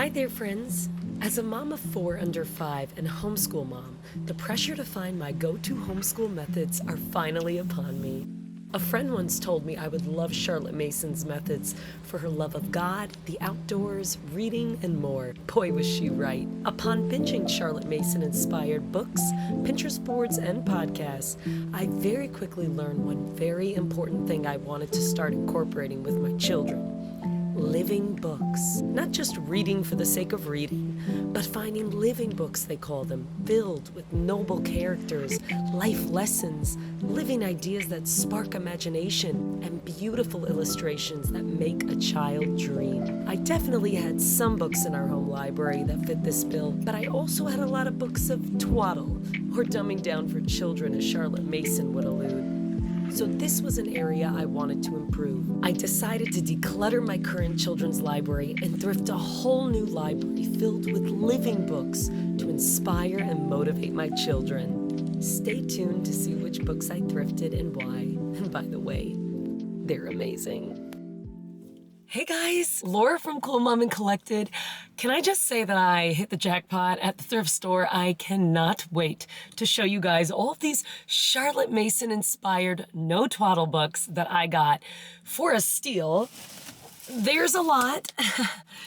Hi there, friends. As a mom of 4 under 5 and homeschool mom, the pressure to find my go-to homeschool methods are finally upon me. A friend once told me I would love Charlotte Mason's methods for her love of God, the outdoors, reading, and more. Boy, was she right. Upon binging Charlotte Mason-inspired books, Pinterest boards, and podcasts, I very quickly learned one very important thing I wanted to start incorporating with my children. Living books. Not just reading for the sake of reading, but finding living books, they call them, filled with noble characters, life lessons, living ideas that spark imagination, and beautiful illustrations that make a child dream. I definitely had some books in our home library that fit this bill, but I also had a lot of books of twaddle, or dumbing down for children, as Charlotte Mason would allude. So this was an area I wanted to improve. I decided to declutter my current children's library and thrift a whole new library filled with living books to inspire and motivate my children. Stay tuned to see which books I thrifted and why. And by the way, they're amazing. Hey guys, Laura from Cool Mom and Collected. Can I just say that I hit the jackpot at the thrift store? I cannot wait to show you guys all of these Charlotte Mason inspired no twaddle books that I got for a steal. There's a lot,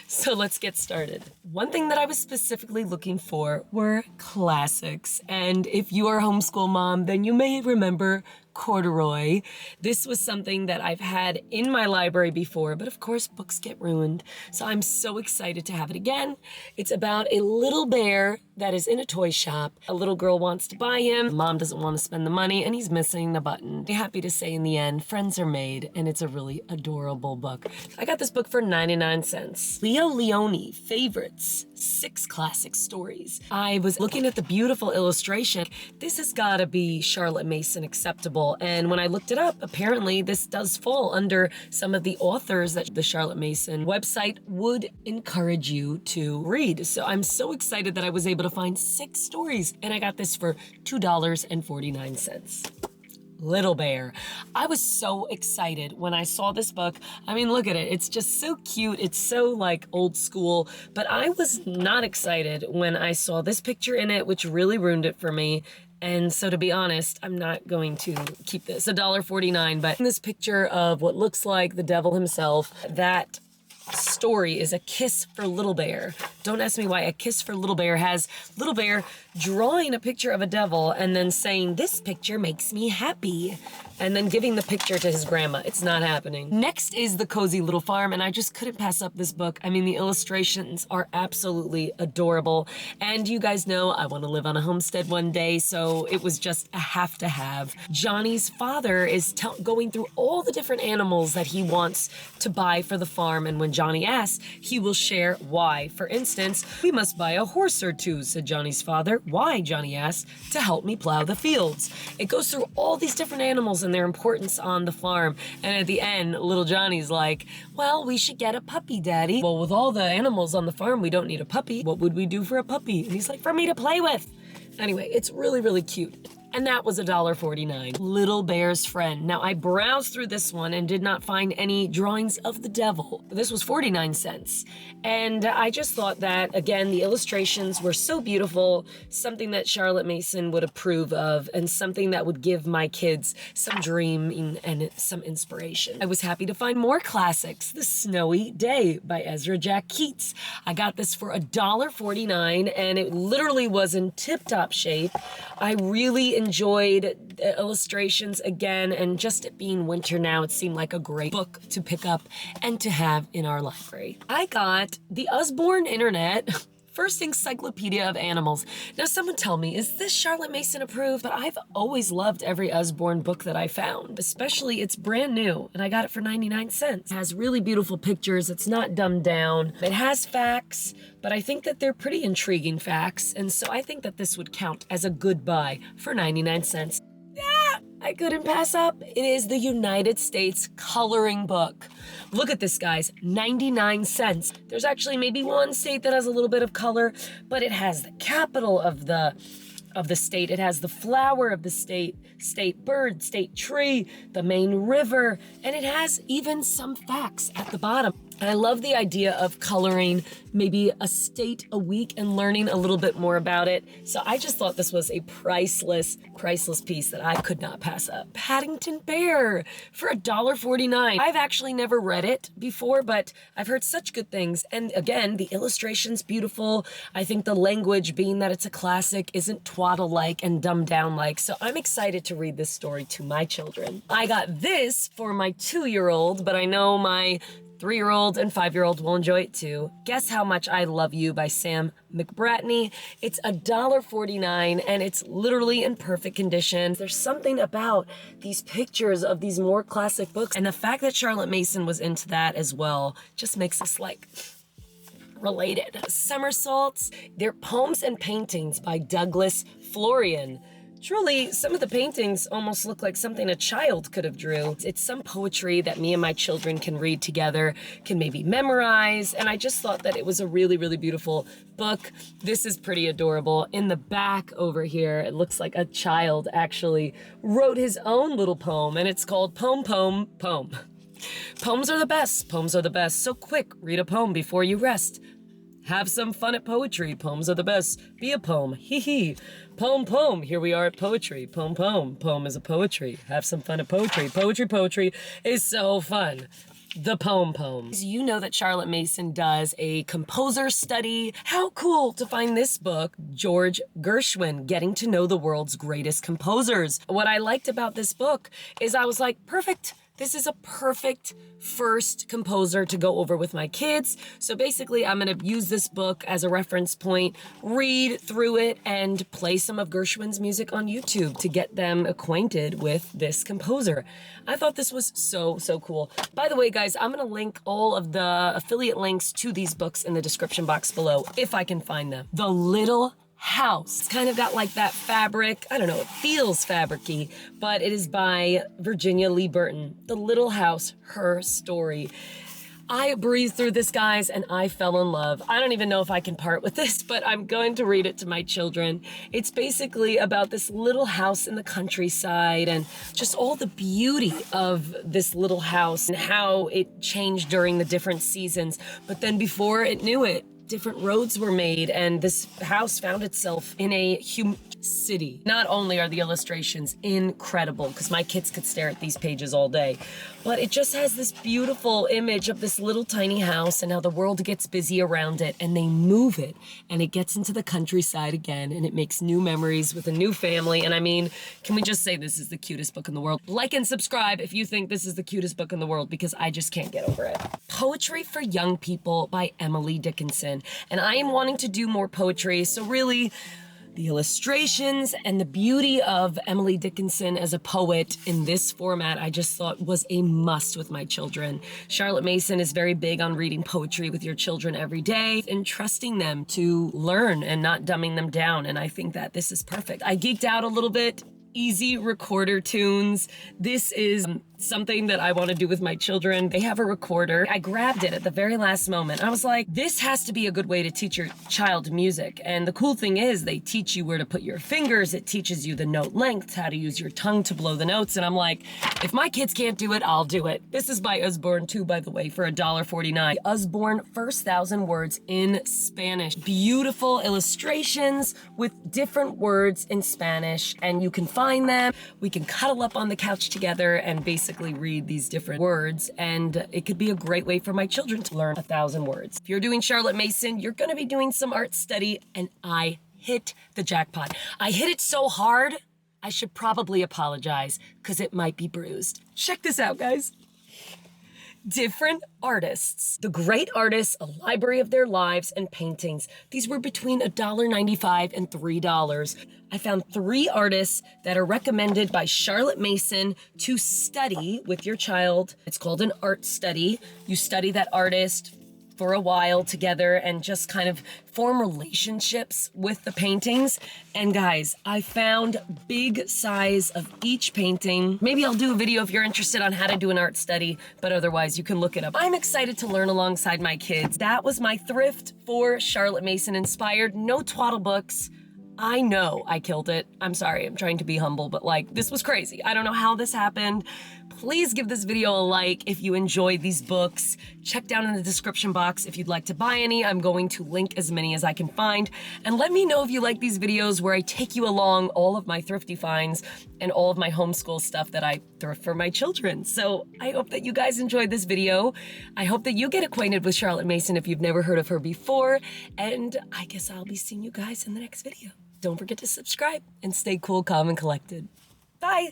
so let's get started. One thing that I was specifically looking for were classics, and if you are a homeschool mom, then you may remember corduroy. This was something that I've had in my library before, but of course books get ruined, so I'm so excited to have it again. It's about a little bear that is in a toy shop. A little girl wants to buy him, mom doesn't want to spend the money, and he's missing the button. I'm happy to say in the end, friends are made, and it's a really adorable book. I got this book for 99 cents. Leo Leone Favorites, 6 Classic Stories. I was looking at the beautiful illustration. This has got to be Charlotte Mason acceptable. And when I looked it up, apparently this does fall under some of the authors that the Charlotte Mason website would encourage you to read. So I'm so excited that I was able to find 6 stories, and I got this for $2.49. Little Bear. I was so excited when I saw this book. I mean, look at it. It's just so cute. It's so like old school, but I was not excited when I saw this picture in it, which really ruined it for me. And so to be honest, I'm not going to keep this $1.49, but in this picture of what looks like the devil himself, that story is A Kiss for Little Bear. Don't ask me why A Kiss for Little Bear has Little Bear drawing a picture of a devil and then saying, "This picture makes me happy," and then giving the picture to his grandma. It's not happening. Next is The Cozy Little Farm, and I just couldn't pass up this book. I mean, the illustrations are absolutely adorable, and you guys know I want to live on a homestead one day, so it was just a have to have. Johnny's father is going through all the different animals that he wants to buy for the farm, and when Johnny asks, he will share why. For instance, "We must buy a horse or 2, said Johnny's father. "Why?" Johnny asked. "To help me plow the fields." It goes through all these different animals and their importance on the farm. And at the end, little Johnny's like, "Well, we should get a puppy, Daddy." "Well, with all the animals on the farm, we don't need a puppy. What would we do for a puppy?" And he's like, "For me to play with." Anyway, it's really, really cute. And that was $1.49. Little Bear's Friend. Now, I browsed through this one and did not find any drawings of the devil. This was 49 cents. And I just thought that, again, the illustrations were so beautiful, something that Charlotte Mason would approve of, and something that would give my kids some dreaming and some inspiration. I was happy to find more classics. The Snowy Day by Ezra Jack Keats. I got this for $1.49, and it literally was in tip-top shape. I really enjoyed the illustrations again, and just it being winter now, it seemed like a great book to pick up and to have in our library. I got the Usborne Internet First Encyclopedia of Animals. Now, someone tell me, is this Charlotte Mason approved? But I've always loved every Usborne book that I found, especially it's brand new, and I got it for 99 cents. It has really beautiful pictures. It's not dumbed down. It has facts, but I think that they're pretty intriguing facts, and so I think that this would count as a good buy for 99 cents. I couldn't pass up. It is the United States coloring book. Look at this, guys, 99 cents. There's actually maybe one state that has a little bit of color, but it has the capital of the state. It has the flower of the state, state bird, state tree, the main river, and it has even some facts at the bottom. And I love the idea of coloring maybe a state a week and learning a little bit more about it. So I just thought this was a priceless piece that I could not pass up. Paddington Bear for $1.49. I've actually never read it before, but I've heard such good things. And again, the illustration's beautiful. I think the language, being that it's a classic, isn't Twaddle-like and dumbed down-like. So I'm excited to read this story to my children. I got this for my 2-year-old, but I know my 3-year-old and 5-year-old will enjoy it too. Guess How Much I Love You by Sam McBratney. It's $1.49 and it's literally in perfect condition. There's something about these pictures of these more classic books, and the fact that Charlotte Mason was into that as well just makes us like related. Somersaults, they're poems and paintings by Douglas Florian. Truly, some of the paintings almost look like something a child could have drew. It's some poetry that me and my children can read together, can maybe memorize, and I just thought that it was a really, really beautiful book. This is pretty adorable. In the back over here, it looks like a child actually wrote his own little poem, and it's called Poem, Poem, Poem. Poems are the best. Poems are the best. So quick, read a poem before you rest. Have some fun at poetry. Poems are the best. Be a poem. Hee hee. Poem, poem. Here we are at poetry. Poem, poem. Poem is a poetry. Have some fun at poetry. Poetry is so fun. The poem poems. You know that Charlotte Mason does a composer study. How cool to find this book, George Gershwin, Getting to Know the World's Greatest Composers. What I liked about this book is I was like, perfect. This is a perfect first composer to go over with my kids. So basically, I'm going to use this book as a reference point, read through it, and play some of Gershwin's music on YouTube to get them acquainted with this composer. I thought this was so, so cool. By the way, guys, I'm going to link all of the affiliate links to these books in the description box below, if I can find them. The Little House. It's kind of got like that fabric. I don't know, it feels fabric-y, but it is by Virginia Lee Burton. The Little House, Her Story. I breezed through this, guys, and I fell in love. I don't even know if I can part with this, but I'm going to read it to my children. It's basically about this little house in the countryside and just all the beauty of this little house and how it changed during the different seasons. But then before it knew it, different roads were made, and this house found itself in a huge city. Not only are the illustrations incredible, because my kids could stare at these pages all day, but it just has this beautiful image of this little tiny house and how the world gets busy around it, and they move it, and it gets into the countryside again, and it makes new memories with a new family. And I mean, can we just say this is the cutest book in the world? Like and subscribe if you think this is the cutest book in the world, because I just can't get over it. Poetry for Young People by Emily Dickinson. And I am wanting to do more poetry, so really, the illustrations and the beauty of Emily Dickinson as a poet in this format, I just thought was a must with my children. Charlotte Mason is very big on reading poetry with your children every day and trusting them to learn and not dumbing them down, and I think that this is perfect. I geeked out a little bit. Easy recorder tunes. This is something that I want to do with my children. They have a recorder. I grabbed it at the very last moment. I was like, this has to be a good way to teach your child music. And the cool thing is they teach you where to put your fingers. It teaches you the note length, how to use your tongue to blow the notes. And I'm like, if my kids can't do it, I'll do it. This is by Usborne too, by the way, for $1.49. Usborne, First 1,000 Words in Spanish. Beautiful illustrations with different words in Spanish, and you can find them. We can cuddle up on the couch together and basically read these different words, and it could be a great way for my children to learn 1,000 words. If you're doing Charlotte Mason, you're going to be doing some art study, and I hit the jackpot. I hit it so hard, I should probably apologize because it might be bruised. Check this out, guys. Different artists. The Great Artists, A Library of Their Lives and Paintings. These were between $1.95 and $3. I found 3 artists that are recommended by Charlotte Mason to study with your child. It's called an art study. You study that artist for a while together and just kind of form relationships with the paintings. And guys, I found big size of each painting. Maybe I'll do a video if you're interested on how to do an art study, but otherwise you can look it up. I'm excited to learn alongside my kids. That was my thrift for Charlotte Mason inspired. No Twaddle books. I know I killed it. I'm sorry, I'm trying to be humble, but like, this was crazy. I don't know how this happened. Please give this video a like if you enjoyed these books. Check down in the description box if you'd like to buy any. I'm going to link as many as I can find. And let me know if you like these videos where I take you along all of my thrifty finds and all of my homeschool stuff that I thrift for my children. So I hope that you guys enjoyed this video. I hope that you get acquainted with Charlotte Mason if you've never heard of her before. And I guess I'll be seeing you guys in the next video. Don't forget to subscribe and stay cool, calm, and collected. Bye.